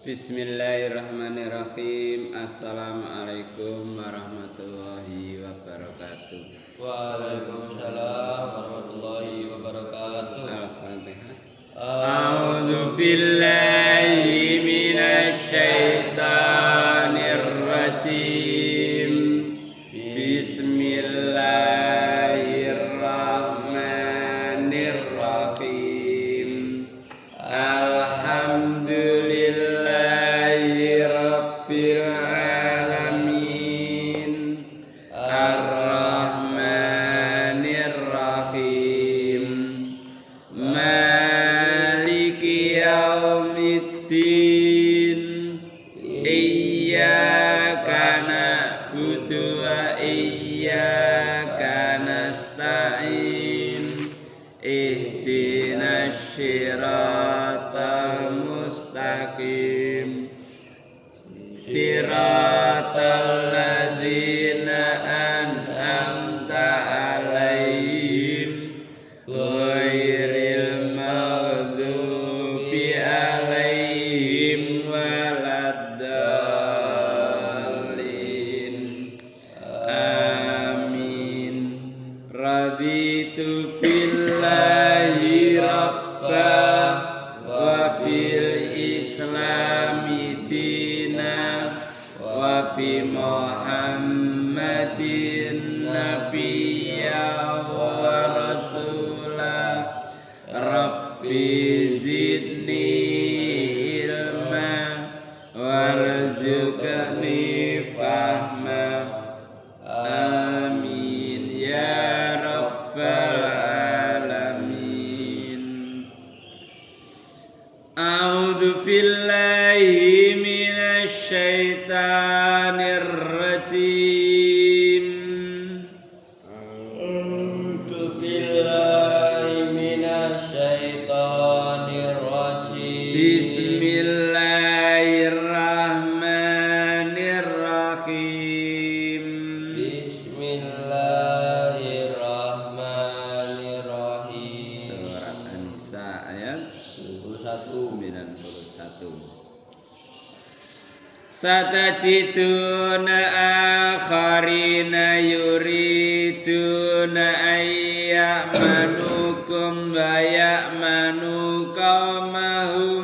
Bismillahirrahmanirrahim. Assalamualaikum warahmatullahi wabarakatuh. Waalaikumsalam warahmatullahi wabarakatuh. Al-Fatihah. A'udzu billahi minasy syaithanir rajim. Bismillahirrahmanirrahim. Alhamdulillahi rabbil alamin. Ar-Rahmanir Rahim. Maliki yaumiddin. Iyyaka na'budu wa iyyaka nasta'in. Ihdinas siratal mustaqim. Siratal ladzina an'amta 'alaihim ghairil maghdubi 'alaihim waladdallin. Amin. Raditu billahi rabba wa bil islami dina wa bi Muhammadin nabiyya wa rasula. Rabbi zidni ilma warzuqni fahma. Amin ya rabbal alamin. A'udzu billahi minasy syaithanir rajim. A'udzu billahi minasy syaithanir rajim. Bismillahirrahmanirrahim. Bismillahirrahmanirrahim. Surat An-Nisa ayat 91. Satajiduna akharina yuriduna ayyamanukum wa ya'manu qaumahum.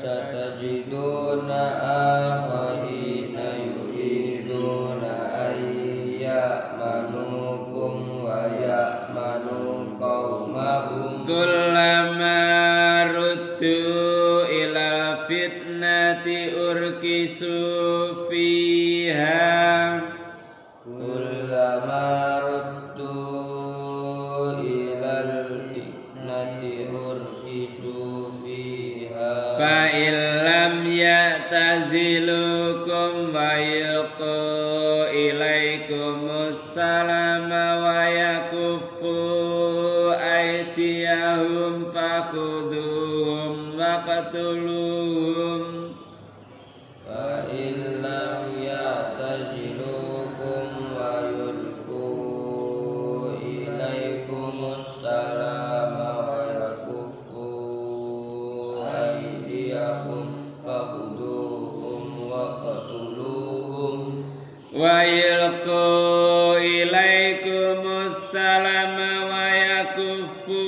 Satajiduna akharina yuriduna ayyamanukum wa ya'manu qaumahum. Kullama ruddu ilal fitnati urkisu fiha. Kullama ruddu ilal fitnati urkisu fiha. Fa illam ya'tazilukum wa yulqu ilaikumus salama wa yakuffu aydiyahum fakhudhuhum waqtuluhum. Fa illam ya'tazilukum wa yulqu ilaikumus salama wa yakuffu aydiyahum fakhudhuhum waqtuluhum. Wa yulqu ilaikumus salama wa yakuffu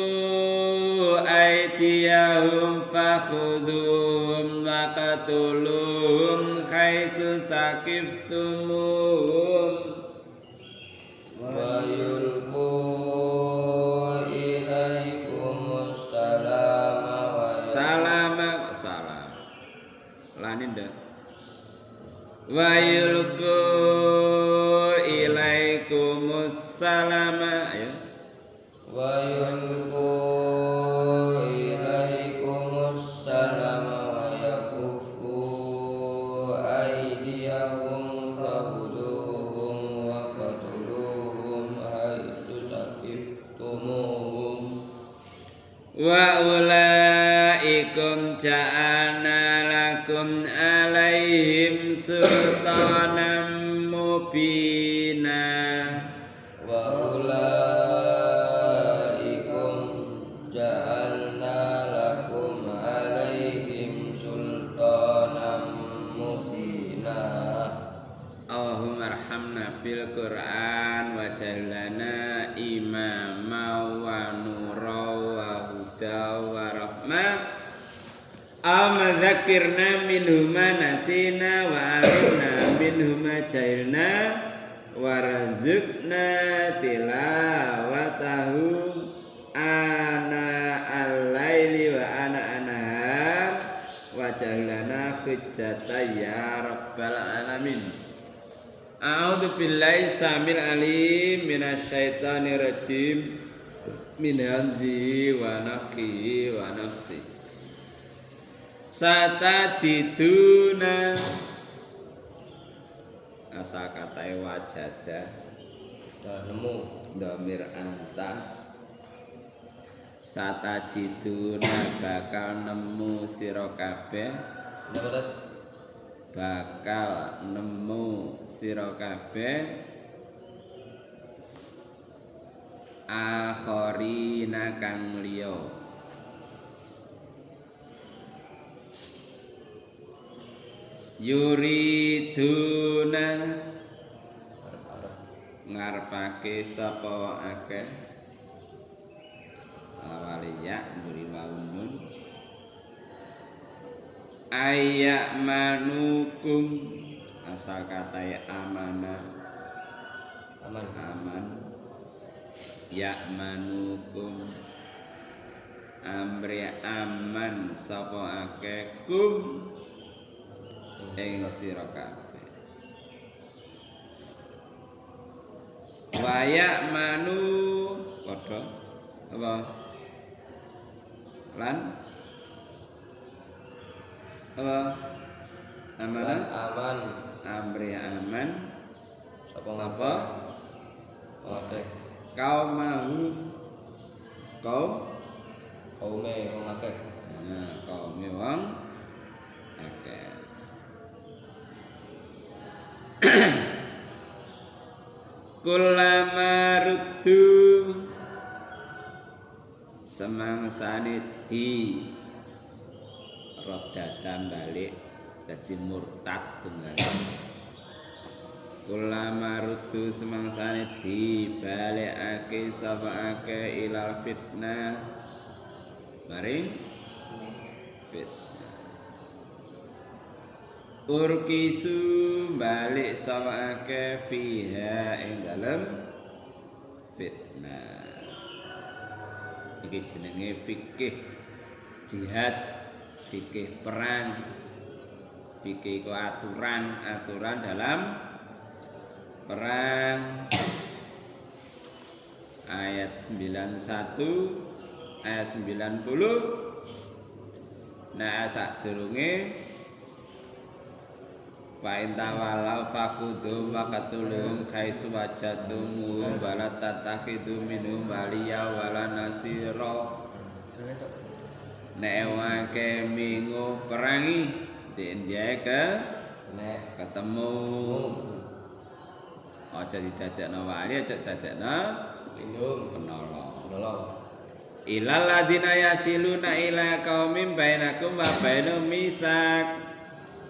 aydiyahum fakhudhuhum waqtuluhum haitsu saqiftumuhum. Wa yulqu ilaikumus salama wa Salama salam. Lanin dah. Wa yulqu ilaikumus salama ya. wa yulqu ilaikumus salama wa yakuffu aydiyahum fakhudhuhum wa qatuluhum haitsu saqiftumuhum. Wa ulaikum ja'alna lakum alaihim sultanan mubina. Wa ulaikum ja'alna lakum alaihim bil Qur'an waj'al lana imama wa nura wa huda wa rahmah dzakirna minhuma nasina wa alimna minhuma jahilna warzuqna tilawatahu ana al-laili wa ana an-nahar waj'al lana hujjata ya rabbal alamin. A'udzu billahi samil alim minasyaitonir rajim min hamzihi wa nafthihi wa nafsihi. Satajiduna asal katai wajada nemu dhamir anta. Satajiduna bakal nemu sira kabeh bakal nemu sira kabeh akhirina kang liya yuriduna ngarepake sapa akeh awaliya mburi wawun ayak manukum asal kata amanah aman ya manukum amri aman sapa akeh kum ing sira kabeh waya manu padha apa lan apa amanah aman amri aman sapa oke kaumahu kaume wong akeh kaume wong akeh Kulama ruddu semangsane di rodatan balik dadi murtad tunggal. Kulama ruddu semangsane dibalekake sapa akeh ilal fitnah maring fitnah urkisu balik sama akeh fiha ing dalem fitnah. Iki jenenge fikih jihad, fikih perang, fikih iku aturan dalam perang. Ayat 91 ayat 90. Nah sadurunge fa intawalau fakudum wa katulum kaisu wajadum wala tatakhidu minhum waliya wala nasira. Nek wake minggu perangi diendyae ke nek ketemu aja didadekno wali aja didadekno lindung penolong. Ilal ladina yasiluna ila qaumin bainakum wa bainahum misak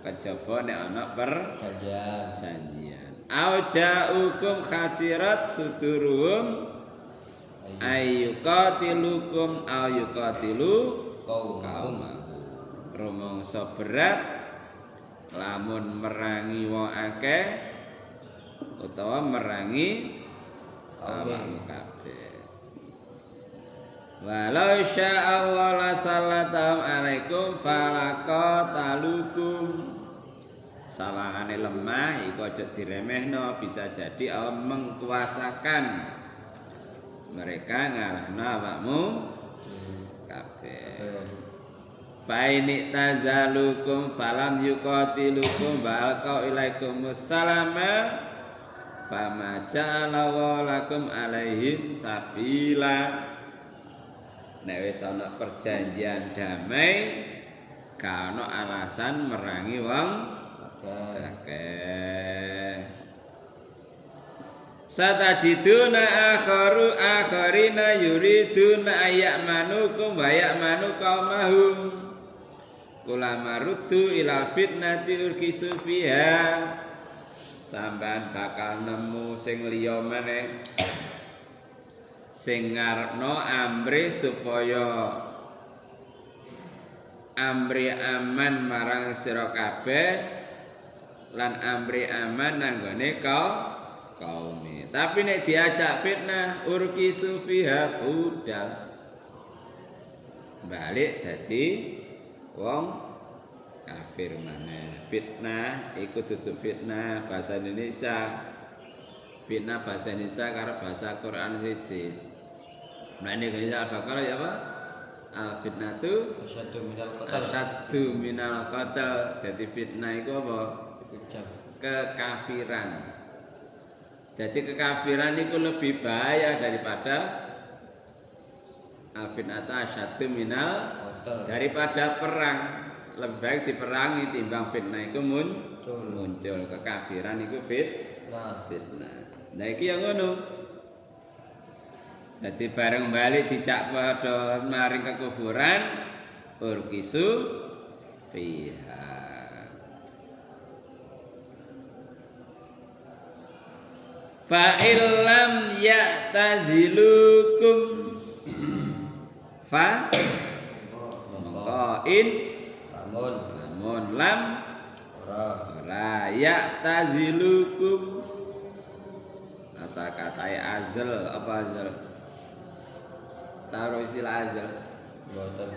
kejaba nek ana perjanjian au ja'ukum khasirat suduruhum ayyuqatilukum au yuqatilu kaum rumangsa berat lamun merangi wong akeh utawa merangi awakmu kabeh. Walau sya'allahu la sallatam alaikum falaqatalukum. Sawangane lemah iku aja diremehno, bisa jadi Allah mengkuasakan mereka ngalahno awakmu kabeh. Faini tazalukum falam yuqatilukum balqa ilaikumus salama fama ja'ala lakum alaihim sabila. Nek wis ana perjanjian damai gak ana alasan merangi wong akeh. Satajiduna akharina yuriduna ayyamanukum wa ya'manu qaumahum kulama ruddu ila fitnati urkisu fiha sampean bakal nemu sing liya meneh sing ngarepno amrih supaya amrih aman marang sira kabeh lan amrih aman nanggone kaume. Tapi nek diajak fitnah urki sufiha budal balik dadi wong kafir maneh. Fitnah iku dudu fitnah bahasa Indonesia. Fitnah bahasa Indonesia karo bahasa Quran siji. Nah ini Indonesia Al-Baqarah ya apa? Al-fitnatu asyaddu minal qatl. Jadi fitnah itu apa? Kekafiran. Jadi kekafiran itu lebih bahaya daripada al-fitnatu asyaddu minal daripada perang. Lebih baik diperangi timbang fitnah itu muncul. Kekafiran itu fitnah. Nah iki yang ngono. Jadi bareng balik dijak pada maring kekufuran urkisu fiha. Fa illam ya'tazilukum fa mongkoin lamun lam ora ya'tazilukum asal katai azal apa azal taruh istilah azal Mboten.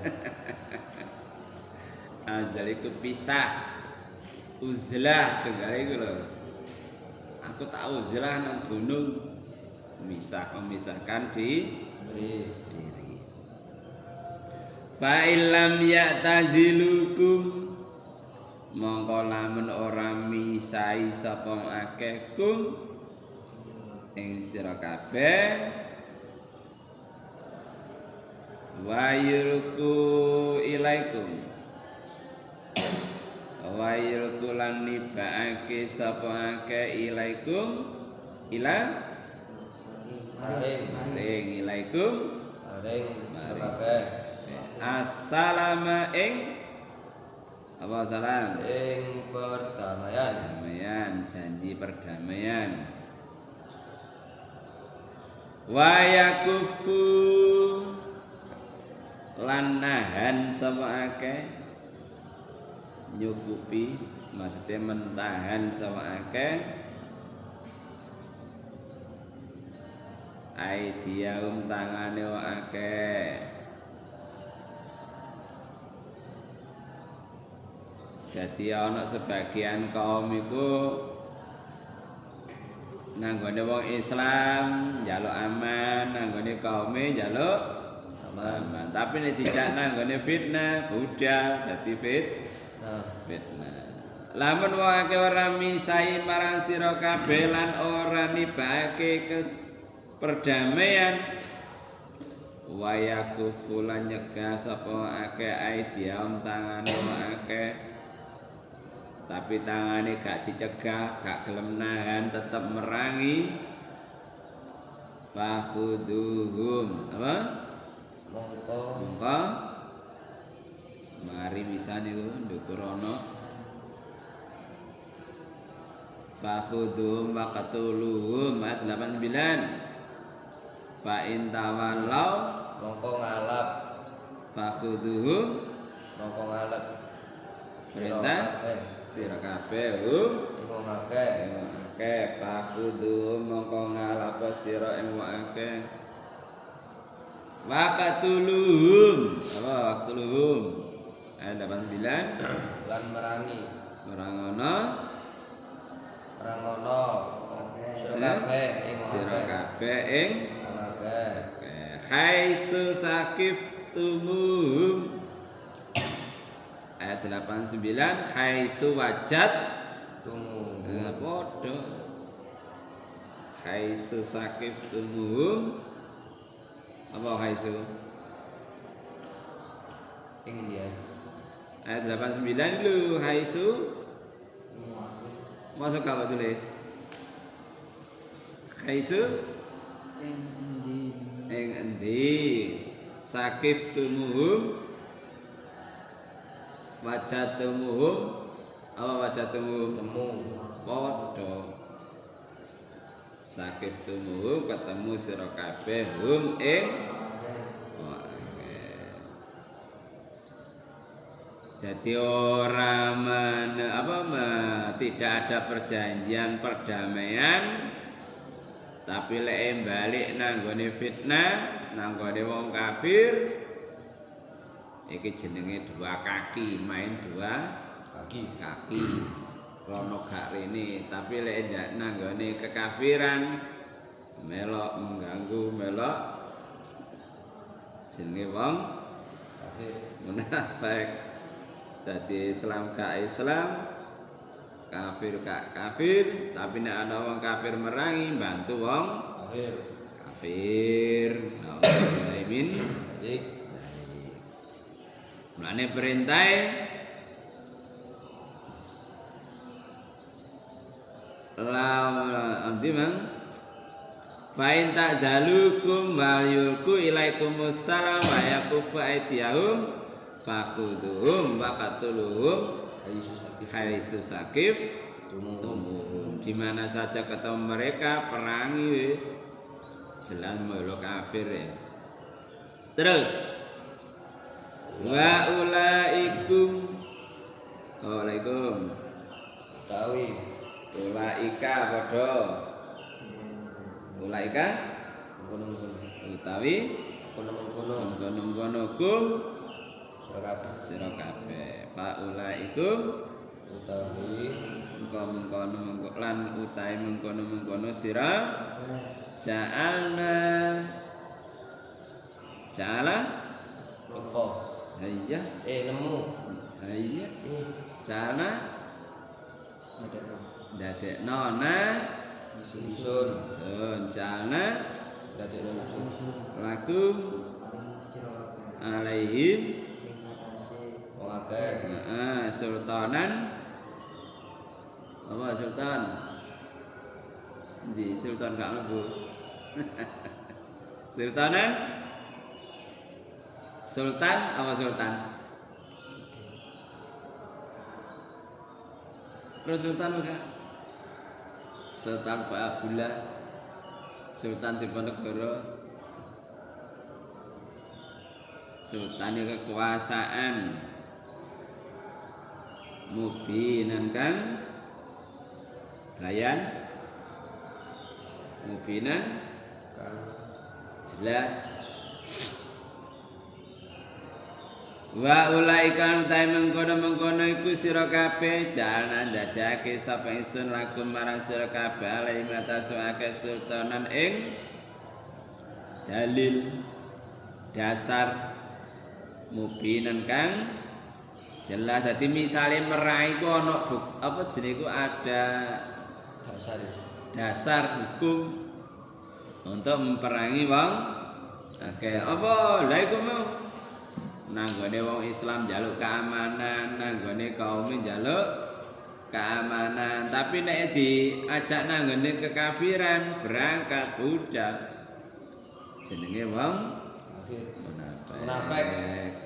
azal itu pisah uzlah dengar itu loh aku tahu uzlah nang gunung memisahkan diri fa illam ya'tazilukum mongko lamun ora misai sapa akeh kum ing sira kabeh wa yulku ilaikum wa yulku lan nibaake sapa akeh ilaikum maring ilaikum Maring kabeh assalamu ing apa salam ing perdamaian janji perdamaian wa yakufu lan nahan sapa akeh nyukupi maksudnya mentahan sapa akeh aidiaum tangane wong akeh jadi ana sebagian kaum iku nanggone wong Islam njaluk aman nanggone kaume njaluk aman. Tapi nek dijak nanggone fitnah budal dadi fitnah. Lamun wong akeh ora misai marang sira kabeh lan ora nibake perdamaian wayaku fulan nyegah sapa akeh aidiam tangane wong akeh tapi tangane gak dicegah gak gelem nahan tetep merangi fakhuduhum apa mongko mari bisa niku ndukur ana fakhuduhum waqtuluhum ayat 89 fa in tawallau mongko ngalap fakhuduhum mongko ngalap perintah sira kabeh iku akeh fakhuduhum mongko ngalap sira ing akeh waqtuluhum apa waqtuluhum ayat 89 lan merangi merangono sira kabeh ing khaisu sakif tumuhum ayat 89 khaisu wajat tumuhum padha khaisu sakif tumuhum apa khaisu ing dia ayat 89 lu khaisu masuk apa tulis khaisu ing endi sakif tumuhum wajatumuhum apa wajatumuhum temu padha sakif tumuhum ketemu sira kabeh hum ing jadi tidak ada perjanjian perdamaian tapi lek balik nanggone fitnah nanggone wong kafir iki jenenge dua kaki main dua kaki krono gak rene tapi lek nanggone kekafiran melok mengganggu melok jenenge wong kafir munafik. Dadi Islam gak Islam, kafir gak kafir, tapi nek ana wong kafir merangi bantu wong kafir. Amin. Mulane perintahe Fa'in ta'zalukum wal yulku ilaikumus salam wa yakufu aydiyahum fakuduhum wa qatuluhum haitsu sakif tumuhum. Di mana saja ketemu mereka perangi wis jelas melo kafir ya. Terus wa ulaikum waalaikum tawi ulaika padha ulaika utawi kono kum sira kabeh fa ulaikum utawi mengkono lan utahe mengkono sira ja'ala roko iya nemu iya ja'ala dadekno na sun ja'ala dadekno lakum alaihim sultanan apa sultan di sultan gak mlebu sultanan sultan apa sultan terus sultan enggak sultan Pak Abdullah sultan Diponegoro sultan kekuasaan mubinan kan bayan mubinan jelas wa ulaikan utai mengkono iku sira kabeh jalan dadake sapa ingsun lakum marang sira kabeh alai matasuake sultanan ing dalil dasar mubinan kang jelas. Jadi misalnya merai ku ana apa jenenge ku ada dasar hukum untuk memperangi wong akeh apa lha iku mau nanggone wong Islam njaluk keamanan nanggone kaum njaluk keamanan tapi nek diajak nanggone kekafiran berangkat budak jenenge wong munafik.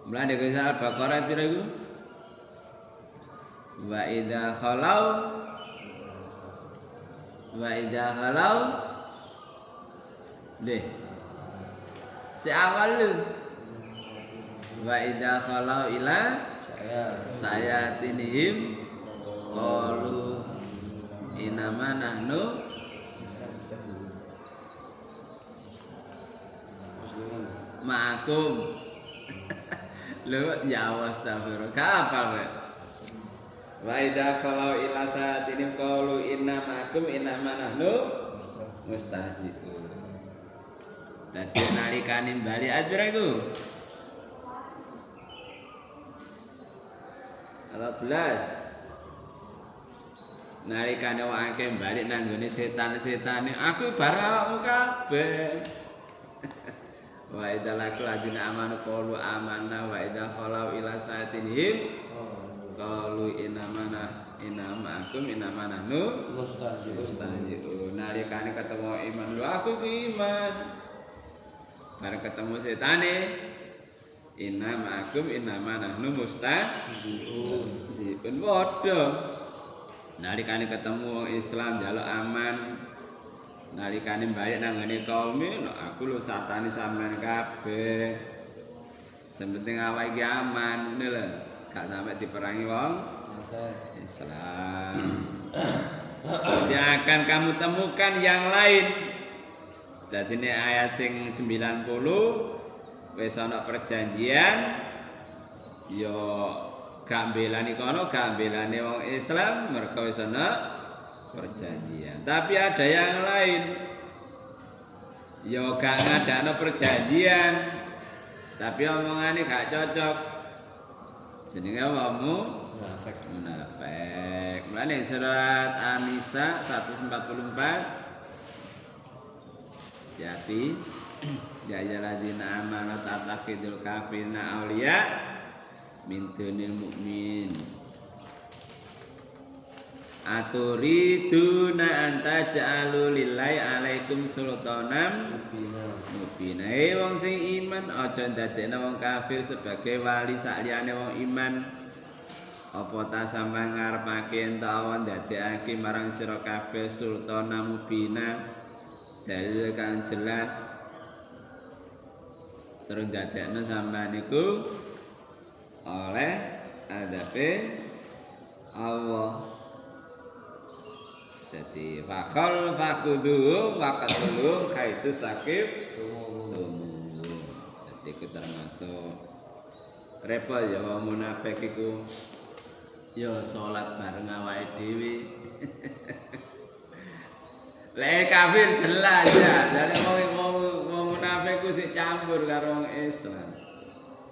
Mulane kisah Al-Baqarah pira iku? Wa idza khalau deh. Si awal lu. Wa idza khalau ila saya tinihim qalu inama nahnu ma'akum. Lu ya astagfirullah. Kapal we. Wa idza khalau ila saatini qalu inna ma'akum inna nahnu mustahzi'un. Dadi nalikane bali adira iku. 12. Nalikane wong akeh bali nang gone setan-setane aku bareng awakmu kabeh. Wa idza laqul ladina amanu qalu amanna wa idza khalau ila saatihim qalu inama ma'akum inama nahnu mustahzi'un. Nalikane ketemu iman lho aku iman bareng ketemu setane Inna ma'akum innama nahnu Ziun. mustahzi'un. Padha. Nalikane ketemu wong Islam njaluk aman, nalikane balik nang ngene kaume, aku lho satane sampean kabeh. Sementing awake iki aman, ngene lho. Gak sampe diperangi wong Oke. Islam. Jadi akan kamu temukan yang lain. Jadi ini ayat sing 90 wis ana perjanjian ya gak belani kono, gak belani wong Islam mergo wis ana perjanjian. Tapi ada yang lain. Ya gak ngadakno perjanjian. Tapi omongane gak cocok. Jenenge wongmu Munafik. munafik. Mulane surat An-Nisa 144 Yati ya ayyuhalladzina amanu tattakhidul kafirina awliya min dunil mu'min. Aturiduna anta ja'alu lillahi alaikum sultanan mubina. Wong sing iman aja ndadekno wong kafir sebagai wali sakliyane wong iman. Apa ta sampeyan ngarepake entawa ndadekake marang sira kabeh sultanan mubina dalil kang jelas. Terus ndadekno sampeyan iku oleh adabe Allah. Jadi fakol fakudu wakatulu kaisu sakif tunggu. Jadi itu termasuk repot ya wong munafik iku. Ya salat bareng awake dhewe. Lek kafir jelas ya. Jadi wong munafik ku sik campur karo wong Islam.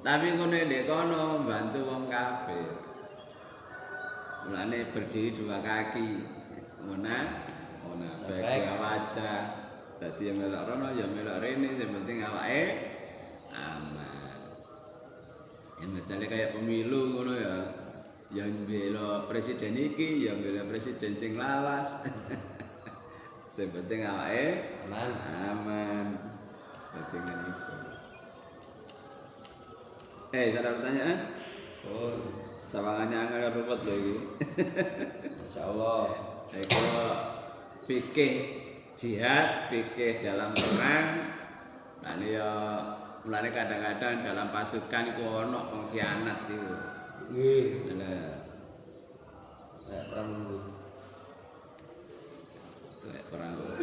Tapi ngene ndek kono bantu wong kafir. Mulane berdiri dua kaki. Munafik dua wajah. Dadi yang melok rono ya melok rene, sing penting awake aman. Ya misalnya kayak pemilu ngono ya. Yang bela presiden iki, yang bela presiden sing lawas. Sing penting awake aman. Dadi ngene iku. Ada pertanyaan? Sawangannya angel ruwet lho iki. Insyaallah. Eko fikih jihad, fikih dalam perang. Lan ya mulane kadang-kadang dalam pasukan iku ana pengkhianat iku. Nggih. Nah, Kayak perang dulu. lek perang Uhud.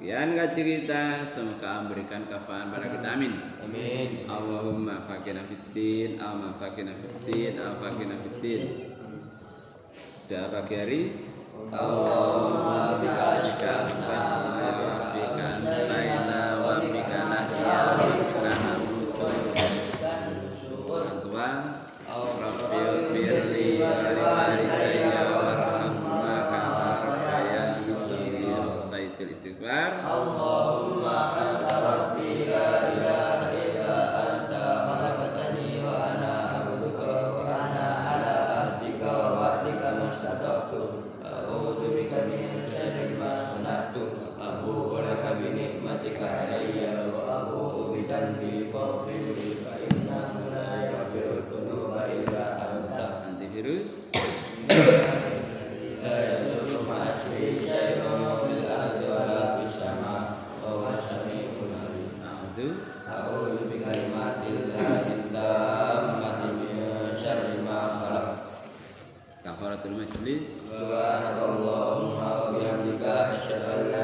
Sekian kaji kita, semoga memberikan kefahaman pada kita. Amin. Amin. Allahumma faqina fiddin, Allahumma faqina fiddin, Allahumma faqina fiddin. Doa pagi hari. Allahumma bika asyafna wa bika ansaina wa bika nahya wa bika namutu. Tua Rabbil birri wa liwalidayya warhamhuma kama rabbayani shaghira. Sayyidul istighfar. Allahumma anta rabbi la ilaha illa anta khalaqtani wa ana abduka wa ana ala ahdika wa wa'dika mastata'tu. A'udzu bika min syarri ma sana'tu. Abu'u laka bi ni'matika alayya wa abu'u bi dhanbi faghfir li fa innahu la yaghfiru dzunuba illa anta. Antivirus. La yasurru ma'asmi syai'un fil ardi wa la fis sama' wa huwa sami'ul 'alim. A'udzu bi kalimatillahit tammati min syarri ma khalaq. Kafaratul majlis. Subhanakallahumma wa bihamdika asyhadu an la